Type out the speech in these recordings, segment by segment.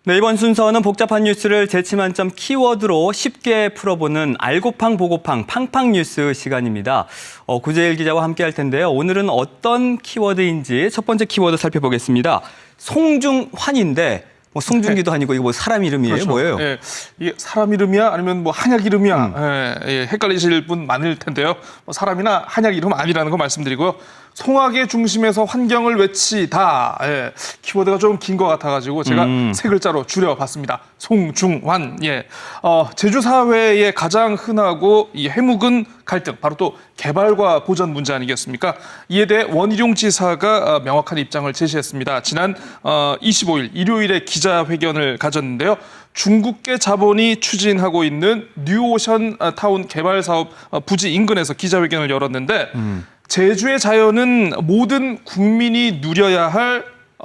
네, 이번 순서는 복잡한 뉴스를 재치만점 키워드로 쉽게 풀어보는 알고팡 보고팡 팡팡 뉴스 시간입니다. 구재일 기자와 함께할 텐데요. 오늘은 어떤 키워드인지 첫 번째 키워드 살펴보겠습니다. 송중환인데 송중기도 아니고 이거 뭐 사람 이름이에요? 그렇죠. 뭐예요? 예, 이게 사람 이름이야 아니면 뭐 한약 이름이야 헷갈리실 분 많을 텐데요. 사람이나 한약 이름 아니라는 거 말씀드리고요. 송악의 중심에서 환경을 외치다. 키워드가 좀 긴 것 같아가지고 제가 세 글자로 줄여봤습니다. 송중환. 제주 사회에 가장 흔하고 이 해묵은 갈등, 바로 또 개발과 보전 문제 아니겠습니까? 이에 대해 원희룡 지사가 명확한 입장을 제시했습니다. 지난 25일 일요일에 기자회견을 가졌는데요. 중국계 자본이 추진하고 있는 뉴오션 타운 개발 사업 부지 인근에서 기자회견을 열었는데 제주의 자연은 모든 국민이 누려야 할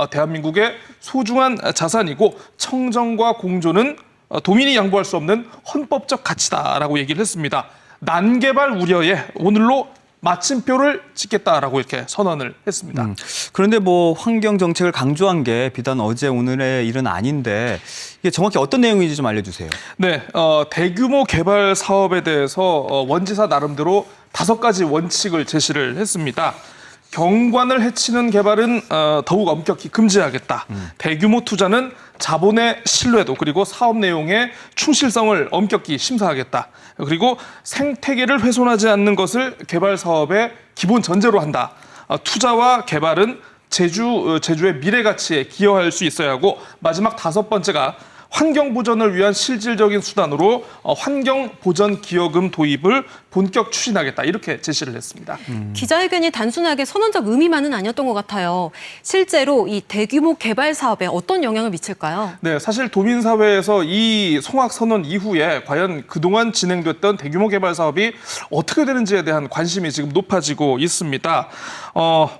대한민국의 소중한 자산이고 청정과 공존은 도민이 양보할 수 없는 헌법적 가치다라고 얘기를 했습니다. 난개발 우려에 오늘로 마침표를 찍겠다라고 이렇게 선언을 했습니다. 그런데 뭐 환경 정책을 강조한 게 비단 어제 오늘의 일은 아닌데 이게 정확히 어떤 내용인지 좀 알려주세요. 네, 대규모 개발 사업에 대해서 원지사 나름대로 5가지 원칙을 제시를 했습니다. 경관을 해치는 개발은 더욱 엄격히 금지하겠다. 대규모 투자는 자본의 신뢰도 그리고 사업 내용의 충실성을 엄격히 심사하겠다. 그리고 생태계를 훼손하지 않는 것을 개발 사업의 기본 전제로 한다. 투자와 개발은 제주의 미래 가치에 기여할 수 있어야 하고 마지막 5번째가 환경 보전을 위한 실질적인 수단으로 환경 보전 기여금 도입을 본격 추진하겠다 이렇게 제시를 했습니다. 기자회견이 단순하게 선언적 의미만은 아니었던 것 같아요. 실제로 이 대규모 개발 사업에 어떤 영향을 미칠까요? 네, 사실 도민사회에서 이 송악 선언 이후에 과연 그동안 진행됐던 대규모 개발 사업이 어떻게 되는지에 대한 관심이 지금 높아지고 있습니다.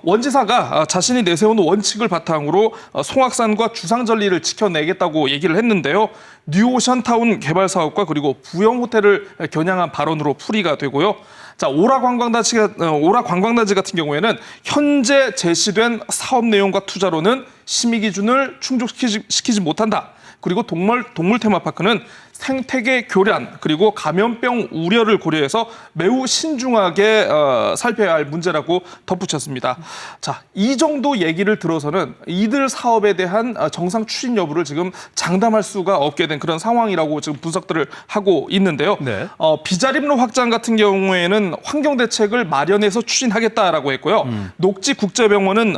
원지사가 자신이 내세운 원칙을 바탕으로 송악산과 주상절리를 지켜내겠다고 얘기를 했는데요. 뉴오션 타운 개발 사업과 그리고 부영 호텔을 겨냥한 발언으로 풀이가 되고요. 자, 오라 관광단지 같은 경우에는 현재 제시된 사업 내용과 투자로는 심의 기준을 충족시키지 못한다. 그리고 동물 테마파크는 생태계 교란 그리고 감염병 우려를 고려해서 매우 신중하게 살펴야 할 문제라고 덧붙였습니다. 자, 이 정도 얘기를 들어서는 이들 사업에 대한 정상 추진 여부를 지금 장담할 수가 없게 된 그런 상황이라고 지금 분석들을 하고 있는데요. 네. 비자림로 확장 같은 경우에는 환경 대책을 마련해서 추진하겠다라고 했고요. 녹지국제병원은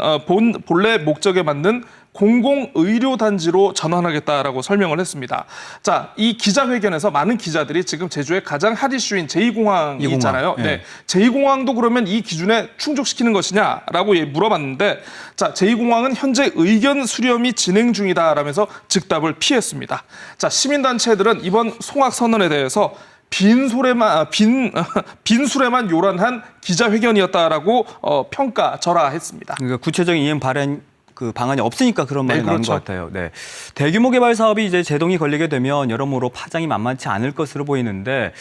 본래 목적에 맞는 공공의료단지로 전환하겠다라고 설명을 했습니다. 자, 이 기자회견에서 많은 기자들이 지금 제주의 가장 핫 이슈인 제2공항이 있잖아요. 예. 네, 제2공항도 그러면 이 기준에 충족시키는 것이냐라고 물어봤는데 자, 제2공항은 현재 의견 수렴이 진행 중이다라면서 즉답을 피했습니다. 자, 시민단체들은 이번 송악 선언에 대해서 빈술에만 요란한 기자회견이었다라고 평가절하했습니다. 그러니까 구체적인 이행 방안이 없으니까 그런 말이 나온 그렇죠. 것 같아요. 네. 대규모 개발 사업이 이제 제동이 걸리게 되면 여러모로 파장이 만만치 않을 것으로 보이는데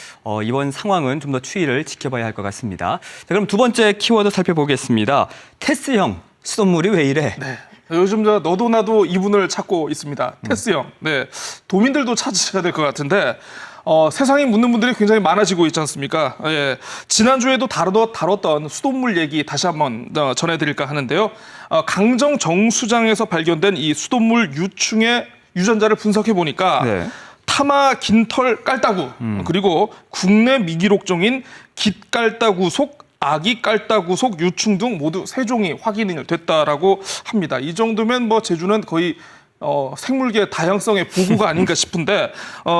이번 상황은 좀 더 추이를 지켜봐야 할 것 같습니다. 자, 그럼 두 번째 키워드 살펴보겠습니다. 테스형, 수돗물이 왜 이래? 네. 요즘 너도 나도 이분을 찾고 있습니다. 테스 형. 네. 도민들도 찾으셔야 될 것 같은데 세상에 묻는 분들이 굉장히 많아지고 있지 않습니까? 예. 지난주에도 다뤘던 수돗물 얘기 다시 한번 전해드릴까 하는데요. 강정 정수장에서 발견된 이 수돗물 유충의 유전자를 분석해 보니까 네. 타마 긴털 깔따구 그리고 국내 미기록종인 깃깔따구 속 아기 깔따구 속 유충 등 모두 3종이 확인이 됐다라고 합니다. 이 정도면 뭐 제주는 거의 생물계 다양성의 보고가 아닌가 싶은데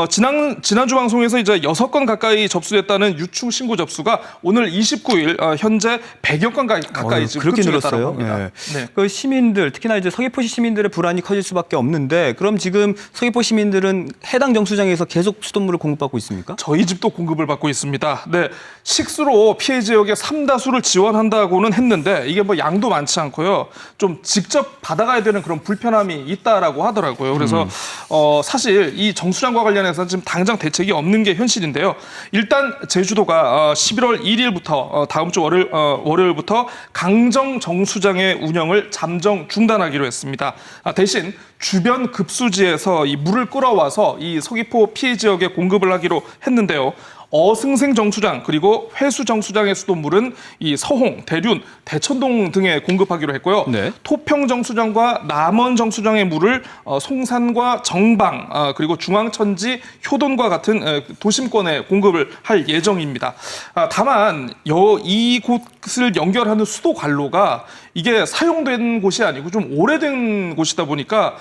지난주 방송에서 이제 6건 가까이 접수됐다는 유충 신고 접수가 오늘 29일 현재 100여 건 가까이 지금 그렇게 급증했다고 늘었어요. 합니다. 네. 그 시민들 특히나 이제 서귀포시 시민들의 불안이 커질 수밖에 없는데 그럼 지금 서귀포 시민들은 해당 정수장에서 계속 수돗물을 공급받고 있습니까? 저희 집도 공급을 받고 있습니다. 네, 식수로 피해 지역의 3다수를 지원한다고는 했는데 이게 뭐 양도 많지 않고요. 좀 직접 받아가야 되는 그런 불편함이 있다라고 있다라고 하더라고요. 그래서 사실 이 정수장과 관련해서는 지금 당장 대책이 없는 게 현실인데요. 일단 제주도가 11월 1일부터 다음 주 월요일부터 강정 정수장의 운영을 잠정 중단하기로 했습니다. 대신 주변 급수지에서 이 물을 끌어와서 이 서귀포 피해 지역에 공급을 하기로 했는데요. 어승생 정수장 그리고 회수 정수장의 수돗물은 이 서홍, 대륜, 대천동 등에 공급하기로 했고요. 네. 토평 정수장과 남원 정수장의 물을 송산과 정방 그리고 중앙천지, 효돈과 같은 도심권에 공급을 할 예정입니다. 다만 이곳을 연결하는 수도 관로가 이게 사용된 곳이 아니고 좀 오래된 곳이다 보니까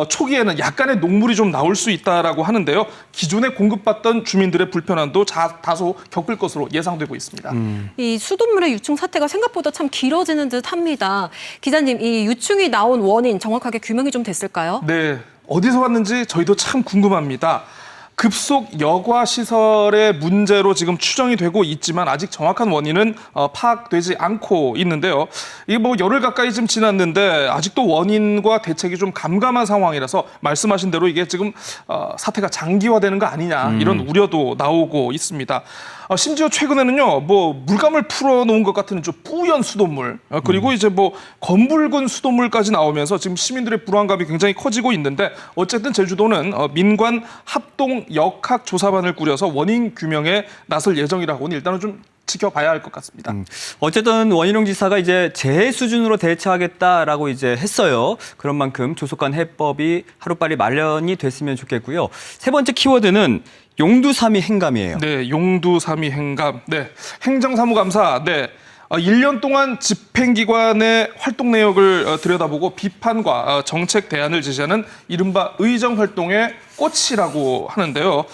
초기에는 약간의 녹물이 좀 나올 수 있다라고 하는데요. 기존에 공급받던 주민들의 불편함도 다소 겪을 것으로 예상되고 있습니다. 이 수돗물의 유충 사태가 생각보다 참 길어지는 듯합니다. 기자님, 이 유충이 나온 원인 정확하게 규명이 좀 됐을까요? 네, 어디서 왔는지 저희도 참 궁금합니다. 급속 여과 시설의 문제로 지금 추정이 되고 있지만 아직 정확한 원인은 파악되지 않고 있는데요. 이게 뭐 열흘 가까이 좀 지났는데 아직도 원인과 대책이 좀 감감한 상황이라서 말씀하신 대로 이게 지금 사태가 장기화되는 거 아니냐 이런 우려도 나오고 있습니다. 심지어 최근에는요, 뭐 물감을 풀어놓은 것 같은 좀 뿌연 수돗물 그리고 이제 뭐 검붉은 수돗물까지 나오면서 지금 시민들의 불안감이 굉장히 커지고 있는데 어쨌든 제주도는 민관 합동 역학 조사반을 꾸려서 원인 규명에 나설 예정이라고는 일단은 좀 지켜봐야 할 것 같습니다. 어쨌든 원희룡 지사가 이제 재해 수준으로 대처하겠다라고 이제 했어요. 그런 만큼 조속한 해법이 하루빨리 마련이 됐으면 좋겠고요. 세 번째 키워드는 용두삼이 행감이에요. 네, 용두삼이 행감. 네, 행정사무감사. 네. 1년 동안 집행기관의 활동 내역을 들여다보고 비판과 정책 대안을 제시하는 이른바 의정활동의 꽃이라고 하는데요.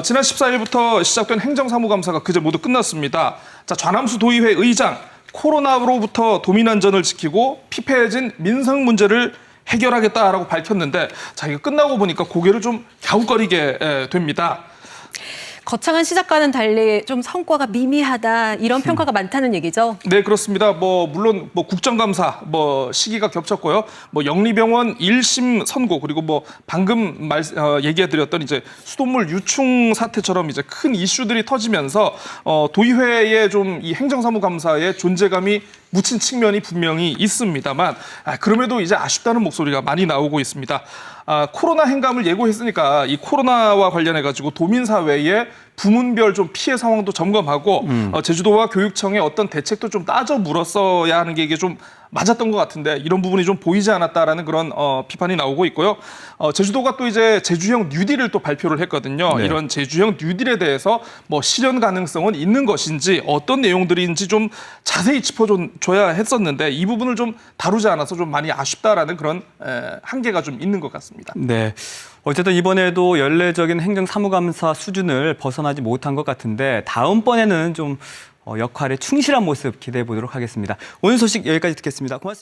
지난 14일부터 시작된 행정사무감사가 그제 모두 끝났습니다. 자, 좌남수 도의회 의장, 코로나로부터 도민안전을 지키고 피폐해진 민생 문제를 해결하겠다라고 밝혔는데 자, 이거 끝나고 보니까 고개를 좀 갸웃거리게 됩니다. 거창한 시작과는 달리 좀 성과가 미미하다 이런 평가가 많다는 얘기죠. 네, 그렇습니다. 물론 국정감사 시기가 겹쳤고요. 영리병원 1심 선고 그리고 방금 얘기해드렸던 이제 수돗물 유충 사태처럼 이제 큰 이슈들이 터지면서 도의회의 좀 이 행정사무감사의 존재감이 묻힌 측면이 분명히 있습니다만 그럼에도 이제 아쉽다는 목소리가 많이 나오고 있습니다. 코로나 행감을 예고했으니까 이 코로나와 관련해가지고 도민사회의 부문별 좀 피해 상황도 점검하고 제주도와 교육청의 어떤 대책도 좀 따져 물었어야 하는 게 이게 좀 맞았던 것 같은데 이런 부분이 좀 보이지 않았다라는 그런 비판이 나오고 있고요. 제주도가 또 이제 제주형 뉴딜을 또 발표를 했거든요. 네. 이런 제주형 뉴딜에 대해서 실현 가능성은 있는 것인지 어떤 내용들인지 좀 자세히 짚어줘야 했었는데 이 부분을 좀 다루지 않아서 좀 많이 아쉽다라는 그런 한계가 좀 있는 것 같습니다. 네. 어쨌든 이번에도 연례적인 행정사무감사 수준을 벗어나지 못한 것 같은데 다음번에는 좀 역할에 충실한 모습 기대해 보도록 하겠습니다. 오늘 소식 여기까지 듣겠습니다. 고맙습니다.